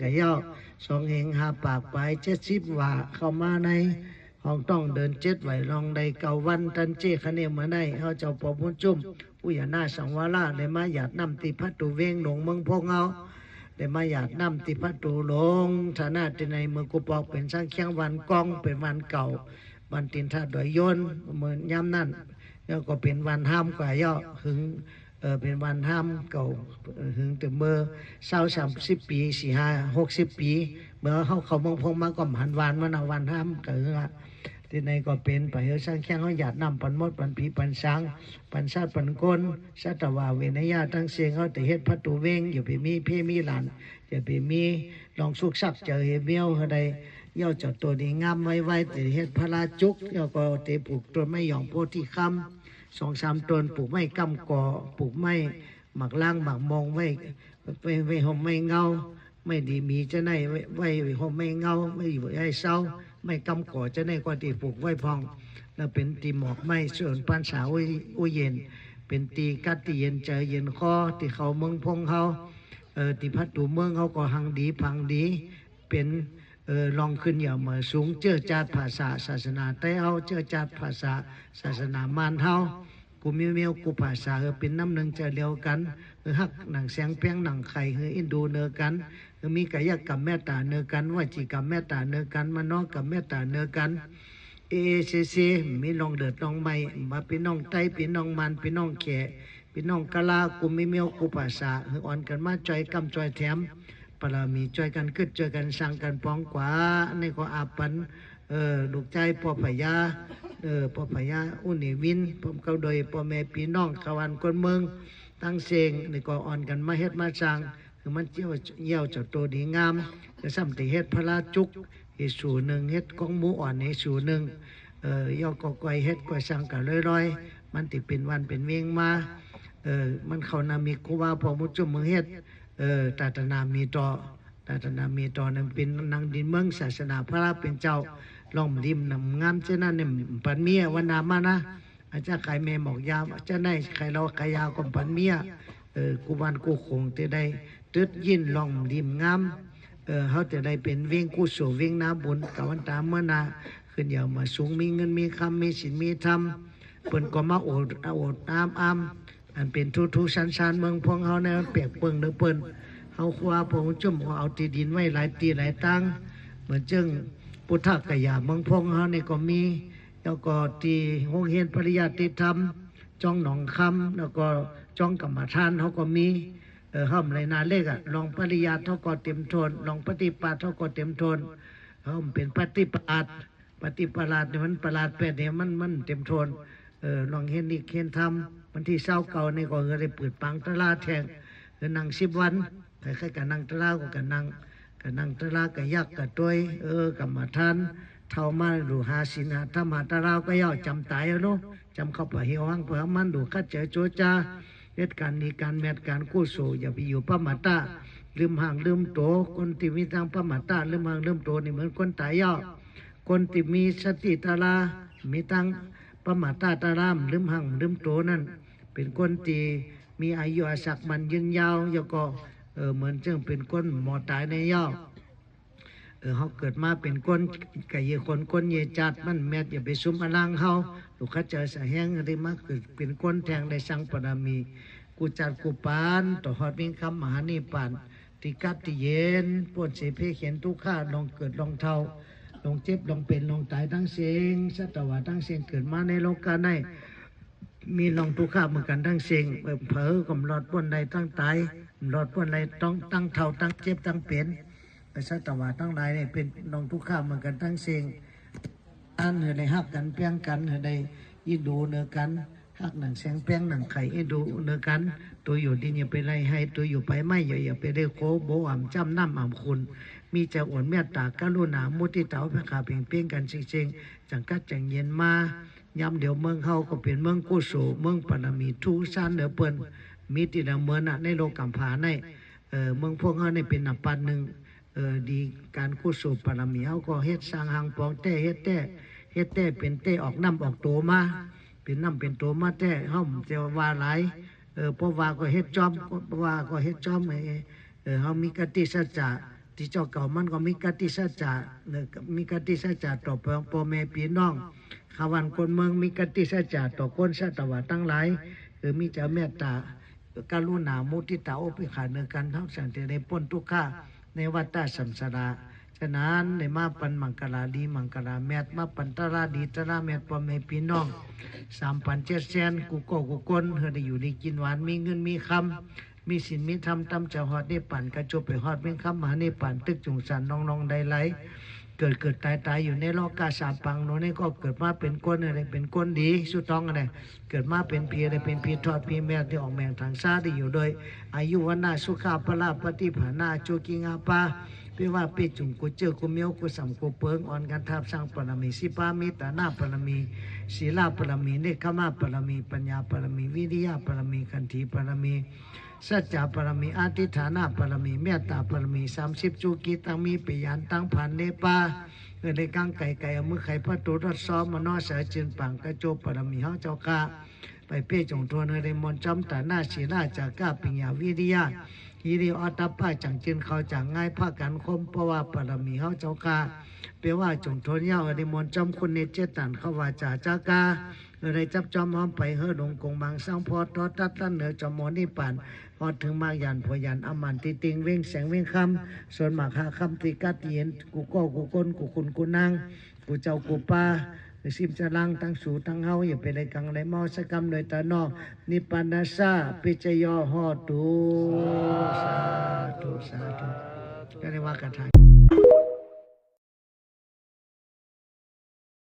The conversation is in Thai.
กะย่อสองเฮงหาปากไป70ว่าเข้ามาในห้องต้องเดิน7ไหวลองใดเก่าวันตันเจคะเนมาได้เฮาเจ้าปอพุ่นจุ่มผู้อย่าหน้าสังวาราได้มาหยาดน้ำติพัดตูเวงหลงเมืองพงเฮาได้มาหยาดน้ำติพัดตูหลงฐานะที่ในเมืองกุปอกเป็นสร้างเคียงวันกองเป็นวันเก่าวันตินทาดอยยนเหมือนย้ำนั่นแล้วก็เป็นวันห้ามกว่าย่อหึงเป็นวันห้ามเก่าหึงแต่เมื่อ20-30 ปี45-60 ปีเมื่อเขาเมืองพงมาก็หันวานมานาวันห้ามเกิดที่ในก็เป็นไปสร้างแข้งเขาหยาดน้ำปันมดปันผีปันช้างปันชาติปันก้นสัตวาเวนยาทั้งเสียงเขาแต่เฮ็ดพัตูเวงอยู่ไปมีเพ่มีหลานอย่าไปมีลองสุกซักเจอเฮเมียวอะไรย่อจอดตัวนี้งามไว้แต่เฮ็ดพระราจุกย่อก็เตปลูกต้นไม้หยองโพธิคำ2-3ต้นปลูกไม้กำกอปลูกไม้หมักล่างหมักมองไว้ห่มไม้เงาไม่ดีมีจะไหนไว้ห่มไม้เงาไม่อยู่ให้เศร้าไม่กำก่อจะได้ก็ตีปลูกไว้พองแล้วเป็นตีหมอกไม้ส่วนปันสาวอุ้ยเย็นเป็นตีกัดตีเย็นใจเย็นคอที่เขาเมืองพงเขาตีพัดตูเมืองเขาก็หังดีพังดีเป็นลองขึ้นอย่ามาสูงเจือจาดภาษาศาสนาไต้เฮาเจือจาดภาษาศาสนามานเฮากูมีเมียวกูภาษาเป็นน้ำหนึ่งจะเดียวกันฮักหนังแสงเพียงหนังไข่อินดูเนื้อกันมีกายกรรมเมตตาเนื้อกันวจีกรรมเมตตาเนื้อกันมโนกรรมเมตตาเนื้อกันเอมีน้องเดือดน้องใหม่มาพี่น้องไต้พี่น้องมันพี่น้องแขพี่น้องกะลากูมีเมียวกูภาษาอ่อนกันมาจอยกำจอยแถมปรามีจอยกันกึดจอยกันสั่งกันป้องกว่าในก็อาปันลูกใจพ่อพญาพ่อพญาอุนิวินผมเขาโดยพ่อแม่พี่น้องขวันคนเมืองตั้งเสงในก็อ่อนกันมาเฮ็ดมาสั่งคือมันเยี่ยวจากตัวดีงามจะซ้ำติเฮ็ดพระราจุกเฮ็ดสู่หนึ่งเฮ็ดของหมูอ่อนเฮ็ดสู่หนึ่งย่อก็ก้อยเฮ็ดก้อยสั่งกันลอยๆมันติเป็นวันเป็นเวียงมามันเขานามีกูว่าพอมุจุ่มมือเฮ็ดตาตนามีต่อนั้นเป็นนางดินเมืองศาสนาพระเป็นเจ้าลองริมนำงามเช่นนั้นเนี่ยปันเมียวันนามานะอาจจะใครเมบอกยาวจะได้ใครเราใครยาวก็ปันเมียกูวันกูคงจะได้ตึดยินลองริมงามเขาจะได้เป็นเวียงกู้สู่เวียงน้ำบุญกับวันตามเมื่อนาขึ้นยาวมาสูงมีเงินมีคำมีสินมีธรรมเปิ่นก็มาโอดอ้ามอันเป็นทุชันเมืองพวงเขาเนี่ยเปียกเปิงเนื้อเปิ้นเขาคว้าพงจุ่มเขาเอาตีดินไว้หลายตีหลายตั้งเหมือนจึงพุทธกยาเมืองพงเขาเนี่ยก็มีแล้วก็ตีห้องเฮียนปริยัติธรรมจ้องหนองคำแล้วก็จ้องกรรมฐานเขาก็มีห้อมไรนาเล็กลองปริยัติเขาก็เต็มทนลองปฏิปัติเขาก็เต็มทนห้อมเป็นปฏิปัติเนี่ยมันประหลาดแปดเนี่ยมันเต็มทนลองเห็นอีกเห็นทำวันที่เศร้าเก่าในก็ได้เปิดปังตลาดแทงนั่ง10 วันคล้ายๆกับนั่งตลาดกับนั่งตลาดกับยักษ์กับตัวกับมาทานเท่ามาดูหาสินหาธรรมหาตลาดก็ย่อจำตายแล้วจำเข้าไปเหี่ยวหังเผื่อมันดูคัดเจอโจจ้าเหตุการณ์นี้การแมทการกู้โซอย่าไปอยู่พระมาตาลืมห่างลืมโตคนที่มีทางพระมาตาลืมห่างลืมโตนี่เหมือนคนตายย่อคนที่มีสติตาลามีทางพระมาตาตารามลืมห่างลืมโตนั่นเป็นคนที่มีอายุอาศักมันยืนยาวแล้วก็เหมือนจึงเป็นคนหมอตายในย่อเขาเกิดมาเป็นคนไก่เยคนเยจัดมันแม่อย่าไปซุ่มอลังเขาลูกข้าเจอสะแห้งอะไรมาเกิดเป็นคนแทงได้สังปนามีกูจัดกูปานต่อหอดวิ่งคำมหานิปานติกัดติเย็นปวดเสเพเขียนทุกข้าลองเกิดลองเท่าลองเจ็บลองเป็นลองตายทั้งเสียงสัตวะทั้งเสียงเกิดมาในโลกาในมีลองทุกข้าเหมือนกันทั้งเสียงเผลอกำหลอดป้นใดทั้งตายหลอดป้นใดต้องตั้งเท่าตั้งเจ็บตั้งเป็นสัตวะทั้งหลายเนี่ยเป็นลองทุกข้าเหมือนกันทั้งเสียงอันเหได้ฮักกันเพียงกันเหได้ยินดูเนื้อกันฮักหนังแสงเพียงหนังไข่ยินดูเนื้อกันตัวอยู่ที่นี่ไปไรให้ตัวอยู่ไปไม่อย่าไปได้โคโบอ่ำจำน้ำอ่ำคุณมีจะอ่อนเมตตากรุณามุทิตาพระขาเพียงเพียงกันจริงๆจังกัดจังเย็นมายามเดี๋ยวเมืองเขาก็เป็นเมืองกุโสเมืองปนามีทุชันเหนือเปิ้นมีติดเมืองในโลกกัมพาในเมืองพวกเขาในเป็นนับปันหนึ่งดีการกุศลปรมีเขาก็เฮ็ดสร้างหางปองเฮ็ดแต่เป็นเต้ออกน้ำออกโตมาเป็นน้ำเป็นโตมาแต่เฮาจะว่าหลายเพราะว่าก็เฮ็ดจอมเพราะว่าก็เฮ็ดจอมเฮามีกติสัจจะ ที่เจ้าเก่ามันก็มีกติสัจจะเนี่ยมีกติสัจจะต่อพ่อแม่พี่น้องขาวันคนเมืองมีกติสัจจะต่อคนชาติวาตั้งหลายมีเจ้าเมตตาการุณามุทิตาโอปิขาเนื้อกันทั้งสังเตในพ้นทุกข้าในวัฏฏะสัมสดาฉะนั้นในมาปันมังกลาดีมังกลาแมตมาปันตราดีตราแมตพ่อแม่พี่น้อง3,700,000กูก็กูคนเฮได้อยู่ในกินหวานมีเงินมีคำมีศีลมีธรรมตำจะฮอดได้ปั่นกระจบไปฮอดเป็นคำมหาในปั่นตึกจุงสันน้องๆได้ไหลเกิดตายอยู่ในโลกาสาปังโนนี่ก็เกิดมาเป็นคนอะไรเป็นคนดีสุดท้องอะไรเกิดมาเป็นพีอะไรเป็นพีทอดพีแม่ที่ออกแมงทางซาที่อยู่โดยอายุวันนาสุขาพละปฏิภาณาจูกิงาปาเพื่อว่าปีจุงกุเจอกุเมียวกุสัมกุเปิงอ่อนกันทับสร้างปรมีสิปามิตานาปรมีศีลาปรมีเนคขมาปรมีปัญญาปรมีวิริยะปรมีขันธิปรมีสัจจะปรมีอธิฐานะปรมีเมตตาปรมี30จูกิตังมีปิยันตังผ่านเนปาในกังไก่เอามือไข่พระตุรสซ้อมมโนเสจินปังกระโจปรมีเฮาเจ้ากาไปเป้จงทวนในมนจำตาหน้าศีลาจากก้าปิญญาวิริยะฮิริอตัปปะจังจินเขาจังง่ายภาคกันคมเพราะว่าปรมีเฮาเจ้ากาเปว่าจงทวนยาวในมนจำคุณเนเจตันเขาว่าจ่าจากาในจับจอมหอมไปเฮดงกงบางสร้างพอตอตัดเหนือจอมมนิปันพอถึงมากยันพอยันอมันติติงเว่งแสงเว่งคำส่วนมากหาคำติกัดเย็นกูก็กูคนกูคุณกูนางกูเจ้ากูป้าสิมจะลังตั้งสู่ตั้งเฮาอย่าไปเลยกังเลยมอสกรรมเลยตานอนิปานาซาปิจโยหอตุสาธุก็ได้ว่ากันทาง